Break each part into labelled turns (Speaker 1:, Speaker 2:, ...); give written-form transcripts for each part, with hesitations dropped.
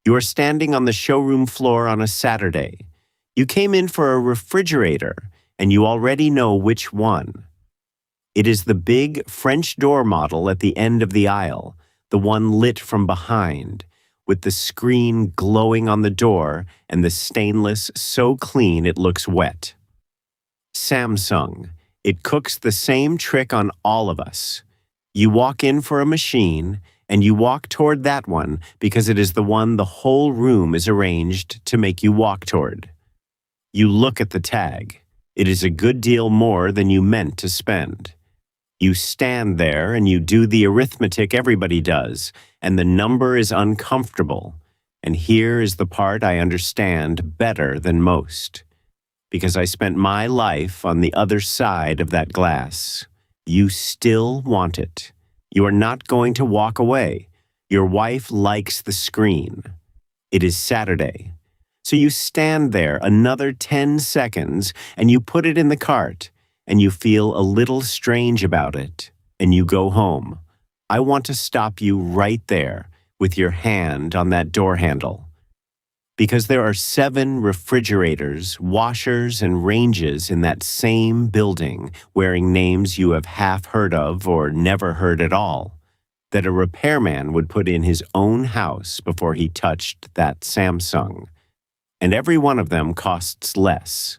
Speaker 1: You are standing on the showroom floor on a Saturday. You came in for a refrigerator, and you already know which one. It is the big French door model at the end of the aisle, the one lit from behind, with the screen glowing on the door and the stainless so clean it looks wet. Samsung. It cooks the same trick on all of us. You walk in for a machine, and you walk toward that one because it is the one the whole room is arranged to make you walk toward. You look at the tag. It is a good deal more than you meant to spend. You stand there and you do the arithmetic everybody does, and the number is uncomfortable. And here is the part I understand better than most. Because I spent my life on the other side of that glass. You still want it. You are not going to walk away. Your wife likes the screen. It is Saturday. So you stand there another 10 seconds and you put it in the cart and you feel a little strange about it and you go home. I want to stop you right there with your hand on that door handle. Because there are 7 refrigerators, washers, and ranges in that same building wearing names you have half heard of or never heard at all, that a repairman would put in his own house before he touched that Samsung. And every one of them costs less.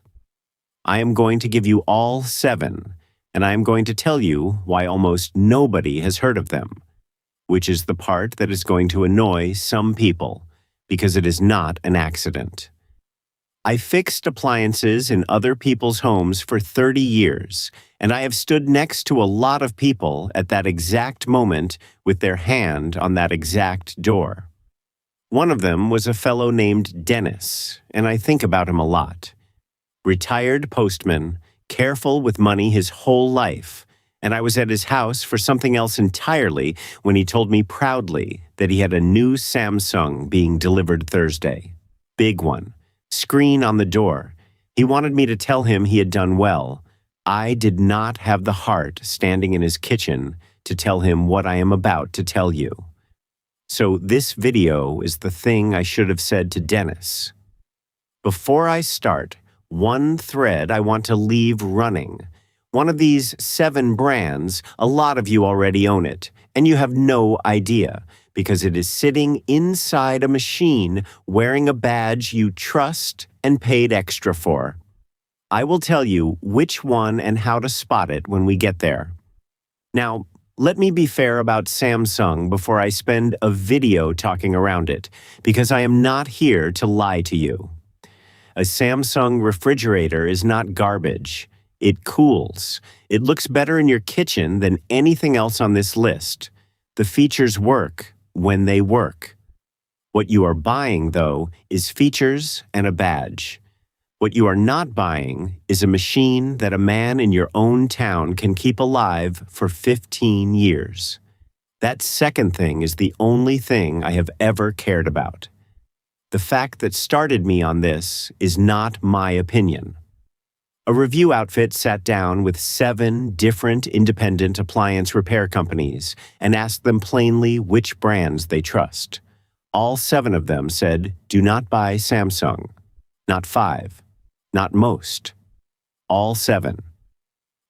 Speaker 1: I am going to give you all 7, and I am going to tell you why almost nobody has heard of them, which is the part that is going to annoy some people. Because it is not an accident. I fixed appliances in other people's homes for 30 years, and I have stood next to a lot of people at that exact moment with their hand on that exact door. One of them was a fellow named Dennis, and I think about him a lot. Retired postman, careful with money his whole life, and I was at his house for something else entirely when he told me proudly that he had a new Samsung being delivered Thursday. Big one. Screen on the door. He wanted me to tell him he had done well. I did not have the heart standing in his kitchen to tell him what I am about to tell you. So this video is the thing I should have said to Dennis. Before I start, one thread I want to leave running. One of these 7 brands, a lot of you already own it, and you have no idea, because it is sitting inside a machine wearing a badge you trust and paid extra for. I will tell you which one and how to spot it when we get there. Now, let me be fair about Samsung before I spend a video talking around it, because I am not here to lie to you. A Samsung refrigerator is not garbage. It cools. It looks better in your kitchen than anything else on this list. The features work when they work. What you are buying, though, is features and a badge. What you are not buying is a machine that a man in your own town can keep alive for 15 years. That second thing is the only thing I have ever cared about. The fact that started me on this is not my opinion. A review outfit sat down with 7 different independent appliance repair companies and asked them plainly which brands they trust. All 7 of them said, do not buy Samsung. Not 5. Not most. All 7.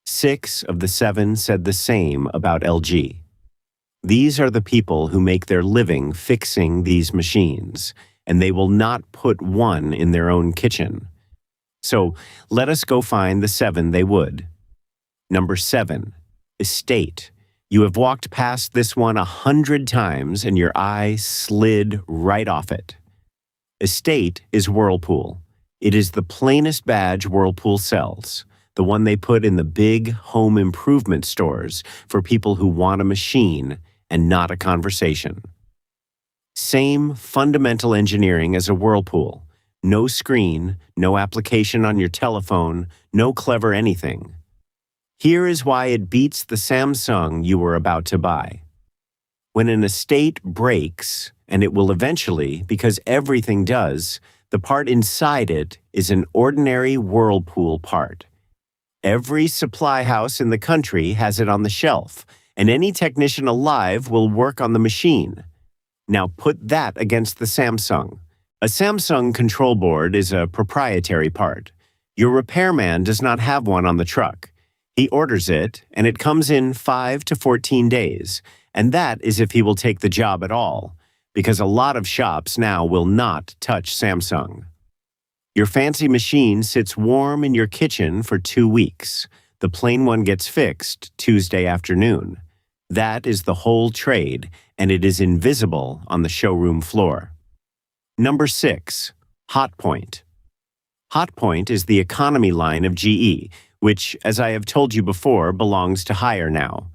Speaker 1: 6 of the 7 said the same about LG. These are the people who make their living fixing these machines, and they will not put one in their own kitchen. So let us go find the 7 they would. Number 7, Estate. You have walked past this one 100 times and your eye slid right off it. Estate is Whirlpool. It is the plainest badge Whirlpool sells, the one they put in the big home improvement stores for people who want a machine and not a conversation. Same fundamental engineering as a Whirlpool. No screen, no application on your telephone, no clever anything. Here is why it beats the Samsung you were about to buy. When an Estate breaks, and it will eventually, because everything does, the part inside it is an ordinary Whirlpool part. Every supply house in the country has it on the shelf, and any technician alive will work on the machine. Now put that against the Samsung. A Samsung control board is a proprietary part. Your repairman does not have one on the truck. He orders it, and it comes in 5 to 14 days, and that is if he will take the job at all, because a lot of shops now will not touch Samsung. Your fancy machine sits warm in your kitchen for 2 weeks. The plain one gets fixed Tuesday afternoon. That is the whole trade, and it is invisible on the showroom floor. Number 6. Hotpoint. Hotpoint is the economy line of GE, which, as I have told you before, belongs to Haier now.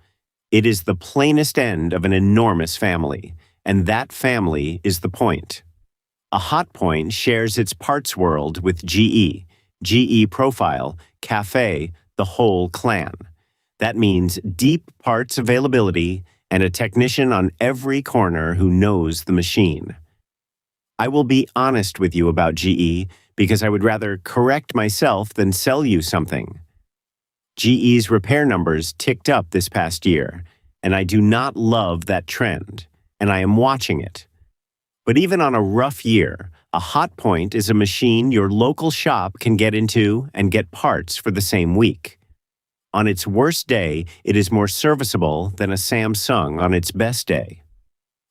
Speaker 1: It is the plainest end of an enormous family, and that family is the point. A Hotpoint shares its parts world with GE Profile, Cafe, the whole clan. That means deep parts availability and a technician on every corner who knows the machine. I will be honest with you about GE because I would rather correct myself than sell you something. GE's repair numbers ticked up this past year, and I do not love that trend, and I am watching it. But even on a rough year, a Hotpoint is a machine your local shop can get into and get parts for the same week. On its worst day, it is more serviceable than a Samsung on its best day.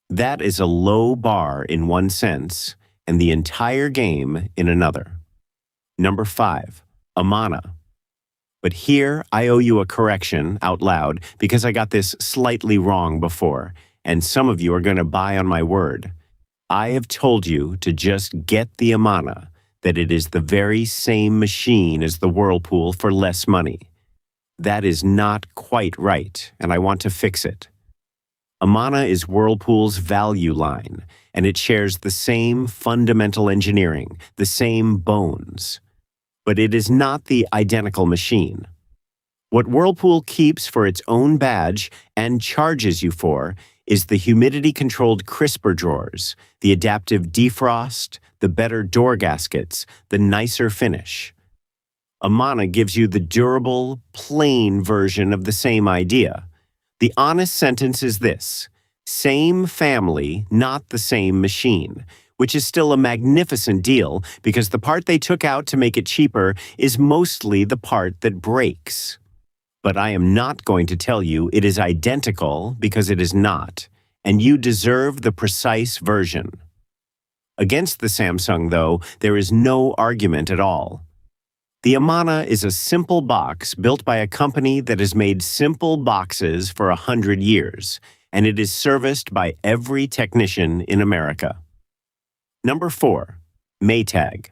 Speaker 1: That is a low bar in one sense, and the entire game in another. Number 5. Amana. But here I owe you a correction out loud because I got this slightly wrong before, and some of you are going to buy on my word. I have told you to just get the Amana, that it is the very same machine as the Whirlpool for less money. That is not quite right, and I want to fix it. Amana is Whirlpool's value line, and it shares the same fundamental engineering, the same bones. But it is not the identical machine. What Whirlpool keeps for its own badge and charges you for is the humidity-controlled crisper drawers, the adaptive defrost, the better door gaskets, the nicer finish. Amana gives you the durable, plain version of the same idea. The honest sentence is this: same family, not the same machine, which is still a magnificent deal because the part they took out to make it cheaper is mostly the part that breaks. But I am not going to tell you it is identical because it is not, and you deserve the precise version. Against the Samsung, though, there is no argument at all. The Amana is a simple box built by a company that has made simple boxes for 100 years, and it is serviced by every technician in America. Number 4. Maytag.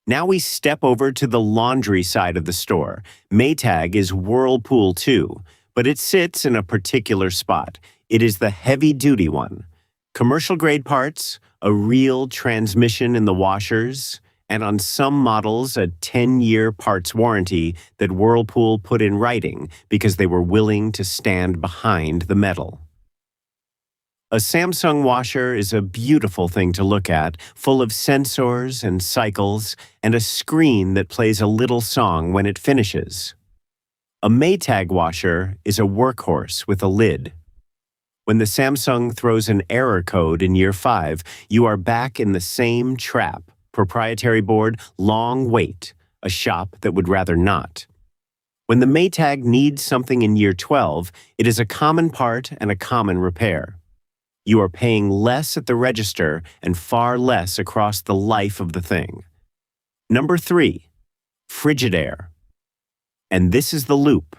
Speaker 1: Now we step over to the laundry side of the store. Maytag is Whirlpool too, but it sits in a particular spot. It is the heavy-duty one. Commercial-grade parts, a real transmission in the washers, and on some models a 10-year parts warranty that Whirlpool put in writing because they were willing to stand behind the metal. A Samsung washer is a beautiful thing to look at, full of sensors and cycles, and a screen that plays a little song when it finishes. A Maytag washer is a workhorse with a lid. When the Samsung throws an error code in year 5, you are back in the same trap: proprietary board, long wait, a shop that would rather not. When the Maytag needs something in year 12, it is a common part and a common repair. You are paying less at the register and far less across the life of the thing. Number 3. Frigidaire. And this is the loop.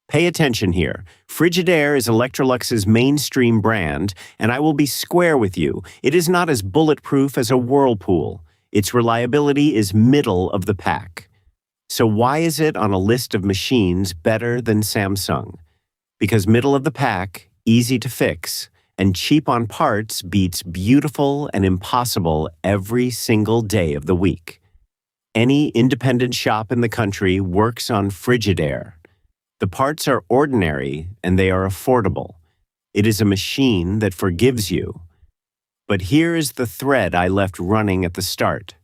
Speaker 1: Pay attention here. Frigidaire is Electrolux's mainstream brand, and I will be square with you. It is not as bulletproof as a Whirlpool. Its reliability is middle of the pack. So why is it on a list of machines better than Samsung? Because middle of the pack, easy to fix, and cheap on parts beats beautiful and impossible every single day of the week. Any independent shop in the country works on Frigidaire. The parts are ordinary and they are affordable. It is a machine that forgives you. But here is the thread I left running at the start.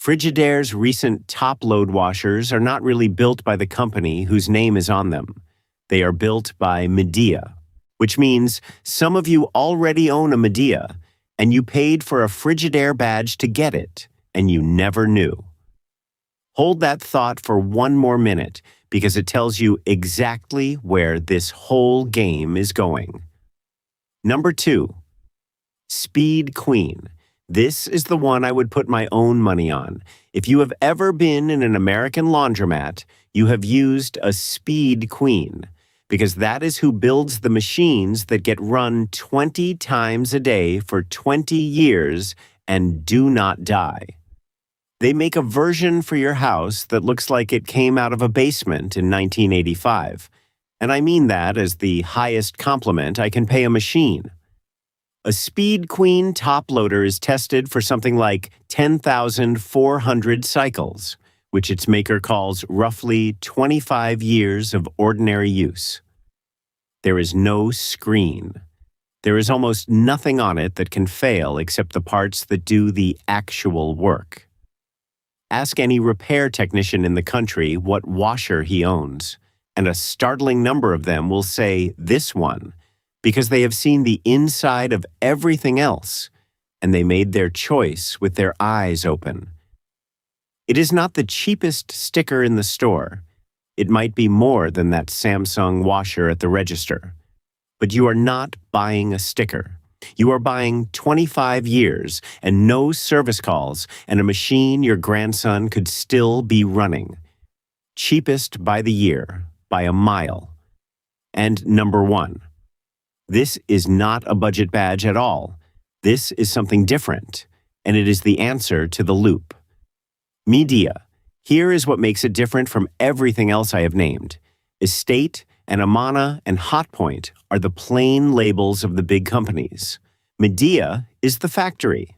Speaker 1: Frigidaire's recent top-load washers are not really built by the company whose name is on them. They are built by Midea. which means some of you already own a Medea, and you paid for a Frigidaire badge to get it, and you never knew. Hold that thought for one more minute, because it tells you exactly where this whole game is going. Number 2. Speed Queen. This is the one I would put my own money on. If you have ever been in an American laundromat, you have used a Speed Queen, because that is who builds the machines that get run 20 times a day for 20 years and do not die. They make a version for your house that looks like it came out of a basement in 1985. And I mean that as the highest compliment I can pay a machine. A Speed Queen top loader is tested for something like 10,400 cycles, which its maker calls roughly 25 years of ordinary use. There is no screen. There is almost nothing on it that can fail except the parts that do the actual work. Ask any repair technician in the country what washer he owns, and a startling number of them will say this one, because they have seen the inside of everything else, and they made their choice with their eyes open. It is not the cheapest sticker in the store. It might be more than that Samsung washer at the register. But you are not buying a sticker. You are buying 25 years and no service calls and a machine your grandson could still be running. Cheapest by the year, by a mile. And number 1. This is not a budget badge at all. This is something different, and it is the answer to the loop. Medea. Here is what makes it different from everything else I have named. Estate and Amana and Hotpoint are the plain labels of the big companies. Medea is the factory.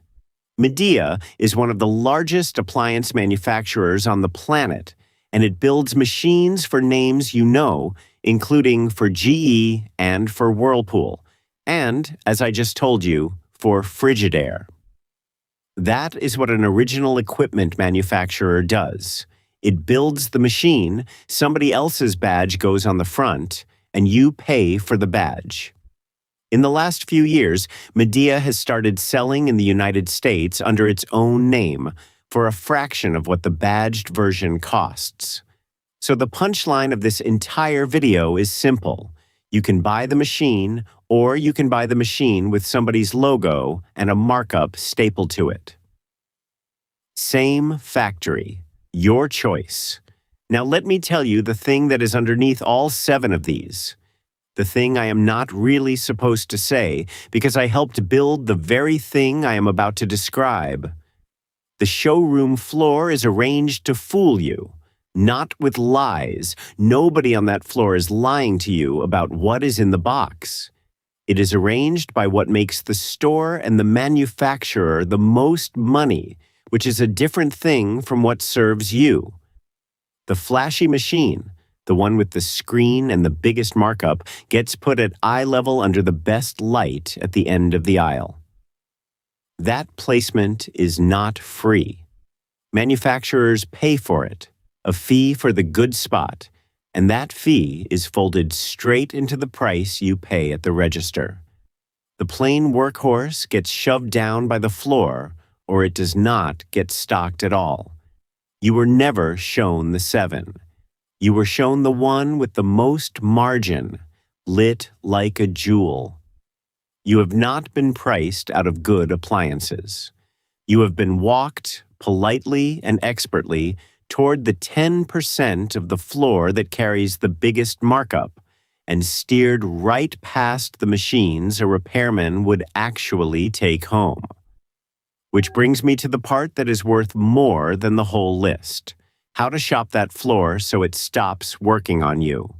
Speaker 1: Medea is one of the largest appliance manufacturers on the planet, and it builds machines for names you know, including for GE and for Whirlpool, and, as I just told you, for Frigidaire. That is what an original equipment manufacturer does. It builds the machine, somebody else's badge goes on the front, and you pay for the badge. In the last few years, Medea has started selling in the United States under its own name for a fraction of what the badged version costs. So the punchline of this entire video is simple. You can buy the machine, or you can buy the machine with somebody's logo and a markup stapled to it. Same factory. Your choice. Now let me tell you the thing that is underneath all 7 of these. The thing I am not really supposed to say because I helped build the very thing I am about to describe. The showroom floor is arranged to fool you, not with lies. Nobody on that floor is lying to you about what is in the box. It is arranged by what makes the store and the manufacturer the most money, which is a different thing from what serves you. The flashy machine, the one with the screen and the biggest markup, gets put at eye level under the best light at the end of the aisle. That placement is not free. Manufacturers pay for it, a fee for the good spot, and that fee is folded straight into the price you pay at the register. The plain workhorse gets shoved down by the floor, or it does not get stocked at all. You were never shown the 7. You were shown the one with the most margin, lit like a jewel. You have not been priced out of good appliances. You have been walked, politely and expertly, toward the 10% of the floor that carries the biggest markup, and steered right past the machines a repairman would actually take home. Which brings me to the part that is worth more than the whole list. How to shop that floor so it stops working on you.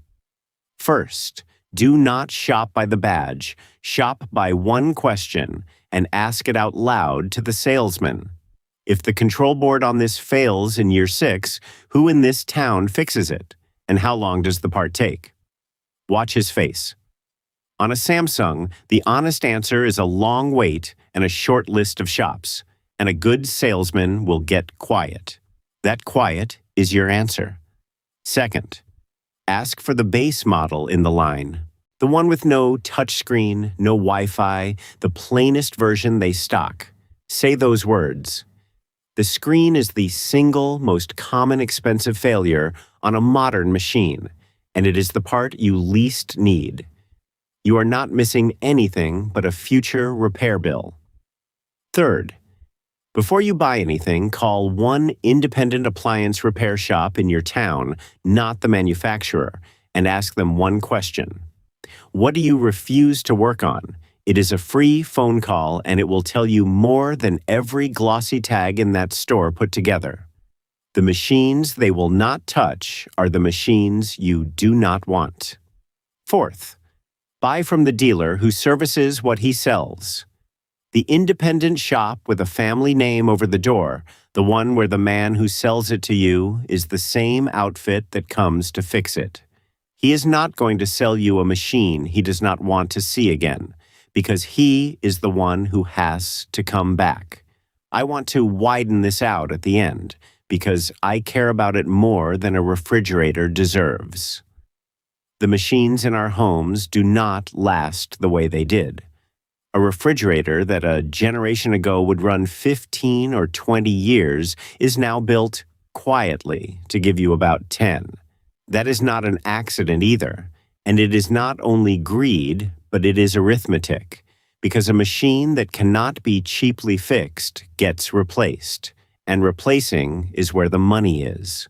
Speaker 1: First, do not shop by the badge. Shop by one question and ask it out loud to the salesman. If the control board on this fails in year 6, who in this town fixes it? And how long does the part take? Watch his face. On a Samsung, the honest answer is a long wait and a short list of shops, and a good salesman will get quiet. That quiet is your answer. Second, ask for the base model in the line. The one with no touchscreen, no Wi-Fi, the plainest version they stock. Say those words. The screen is the single most common expensive failure on a modern machine, and it is the part you least need. You are not missing anything but a future repair bill. Third, before you buy anything, call one independent appliance repair shop in your town, not the manufacturer, and ask them one question. What do you refuse to work on? It is a free phone call, and it will tell you more than every glossy tag in that store put together. The machines they will not touch are the machines you do not want. Fourth, buy from the dealer who services what he sells. The independent shop with a family name over the door, the one where the man who sells it to you is the same outfit that comes to fix it. He is not going to sell you a machine he does not want to see again, because he is the one who has to come back. I want to widen this out at the end, because I care about it more than a refrigerator deserves. The machines in our homes do not last the way they did. A refrigerator that a generation ago would run 15 or 20 years is now built quietly to give you about 10. That is not an accident either, and it is not only greed, but it is arithmetic, because a machine that cannot be cheaply fixed gets replaced, and replacing is where the money is.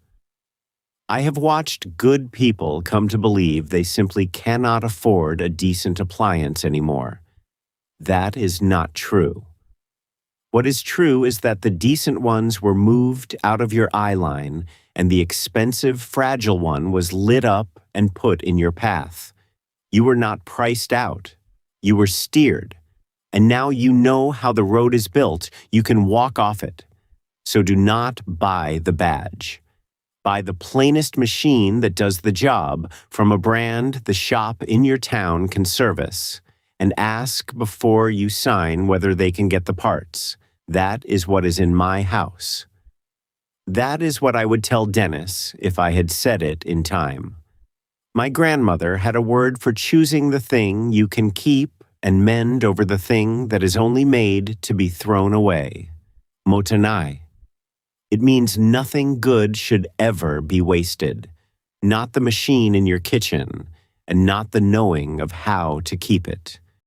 Speaker 1: I have watched good people come to believe they simply cannot afford a decent appliance anymore. That is not true. What is true is that the decent ones were moved out of your eye line, and the expensive, fragile one was lit up and put in your path. You were not priced out. You were steered. And now you know how the road is built. You can walk off it. So do not buy the badge. Buy the plainest machine that does the job from a brand the shop in your town can service. And ask before you sign whether they can get the parts. That is what is in my house. That is what I would tell Dennis if I had said it in time. My grandmother had a word for choosing the thing you can keep and mend over the thing that is only made to be thrown away. Motanai. It means nothing good should ever be wasted. Not the machine in your kitchen, and not the knowing of how to keep it.